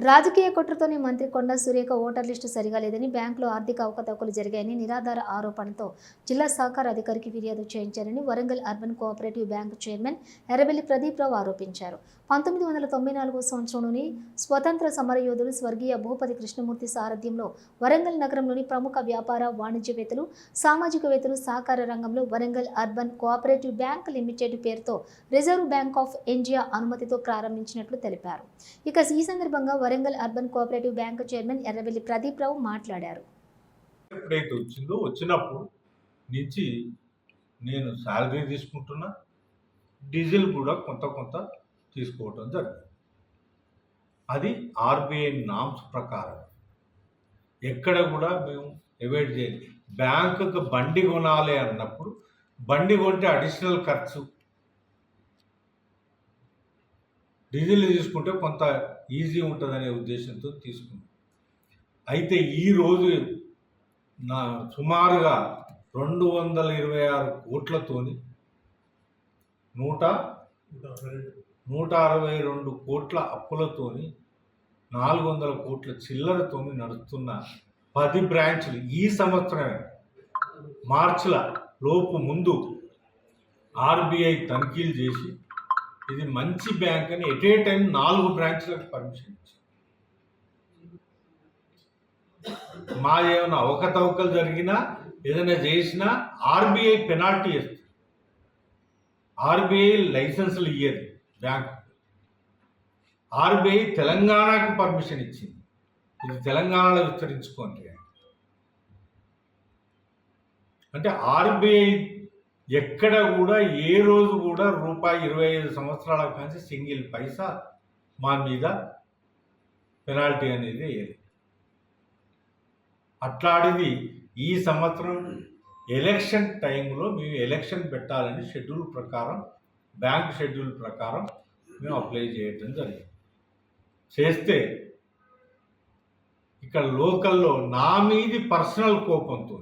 రాజకీయ కుట్రతోనే మంత్రి Konda Surekha voter list సరిగా లేదని బ్యాంకులో ఆర్థిక అవకతవకలు జరిగాయని నిరాధార ఆరోపణతో జిల్లా సహకార అధికారికి ఫిర్యాదు చేయించారని Warangal urban cooperative bank chairman Errabelli Pradeep Rao ఆరోపించారు. 1994 సంవత్సరంలోని స్వతంత్ర సమరయోధుడు స్వర్గీయ భూపతి కృష్ణమూర్తి సారథ్యంలో వరంగల్ నగరంలోని ప్రముఖ వ్యాపార వాణిజ్యవేత్తలు సామాజికవేత్తలు సహకార రంగంలో Warangal urban cooperative bank limited పేరుతో రిజర్వ్ బ్యాంక్ ఆఫ్ ఇండియా అనుమతితో ప్రారంభించినట్లు తెలిపారు. ఇక ఈ సందర్భంగా Warangal urban cooperative bank chairman Errabelli Pradeep Rao మాట్లాడారు. ఎప్పుడైతే వచ్చిందో వచ్చినప్పుడు నుంచి నేను శాలరీ తీసుకుంటున్నా, డీజిల్ కూడా కొంత తీసుకోవటం జరిగింది. అది ఆర్బీఐ నామ్స్ ప్రకారం ఎక్కడ కూడా మేము అవాయిడ్ చేయాలి. బ్యాంకుకు బండి కొనాలి అన్నప్పుడు బండి కొంటే అడిషనల్ ఖర్చు, డీజిల్ తీసుకుంటే కొంత ఈజీ ఉంటుందనే ఉద్దేశంతో తీసుకున్నాం. అయితే ఈరోజు సుమారుగా 226 కోట్లతోని 162 కోట్ల అప్పులతోని 400 కోట్ల చిల్లరతోని నడుస్తున్న 10 బ్రాంచ్లు ఈ సంవత్సరమే మార్చిల లోపు ముందు ఆర్బీఐ తనిఖీలు చేసి ఇది మంచి బ్యాంక్ అని ఎట్ ఏ టైం 4 బ్రాంచ్లకు పర్మిషన్ ఇచ్చింది. మా ఏమైనా అవకతవకలు జరిగినా ఏదైనా చేసినా ఆర్బీఐ పెనాల్టీ ఇస్తుంది. ఆర్బీఐ లైసెన్సులు ఇయ్యదు బ్యాంకు. ఆర్బీఐ తెలంగాణకు పర్మిషన్ ఇచ్చింది, ఇది తెలంగాణలో విస్తరించుకోండి అంటే. ఆర్బీఐ ఎక్కడ కూడా ఏ రోజు కూడా ₹25 సంవత్సరాల కానీ సింగిల్ పైసా మా మీద పెనాల్టీ అనేది వేయలేదు. అట్లాంటిది ఈ సంవత్సరం ఎలక్షన్ టైంలో మేము ఎలక్షన్ పెట్టాలని షెడ్యూల్ ప్రకారం, బ్యాంక్ షెడ్యూల్ ప్రకారం మేము అప్లై చేయడం జరిగింది. చేస్తే ఇక్కడ లోకల్లో నా మీది పర్సనల్ కోపంతో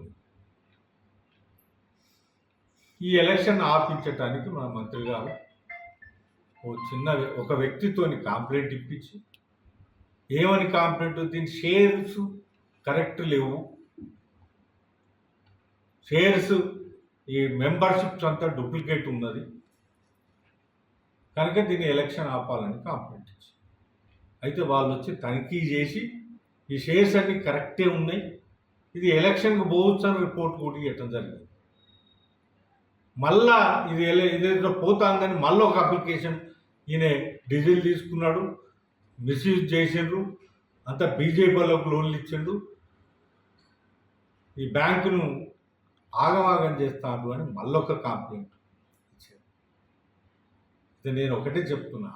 ఈ ఎలక్షన్ ఆపించడానికి మన మంత్రి గారు ఒక వ్యక్తితోని కంప్లైంట్ ఇప్పించి, ఏమని కంప్లైంట్, దీని షేర్స్ కరెక్ట్ లేవు, షేర్స్ ఈ మెంబర్షిప్స్ అంతా డూప్లికేట్ ఉన్నది కనుక దీన్ని ఎలక్షన్ ఆపాలని కంప్లైంట్ ఇచ్చి, అయితే వాళ్ళు వచ్చి తనిఖీ చేసి ఈ షేర్స్ అన్నీ కరెక్టే ఉన్నాయి, ఇది ఎలక్షన్కి పోవచ్చు అని రిపోర్ట్ కూడా ఇవ్వటం జరిగింది. మళ్ళా ఇదేదో పోతుందని మళ్ళీ ఒక అప్లికేషన్, ఈయన డీజిల్ తీసుకున్నాడు, మిస్యూజ్ చేసిండ్రు, అంతా బీజేపీ వాళ్ళకు లోన్లు ఇచ్చిండు, ఈ బ్యాంకును ఆగమాగం చేస్తాడు అని మళ్ళొక కంప్లైంట్ ఇచ్చారు. ఇది నేను ఒకటే చెప్తున్నా.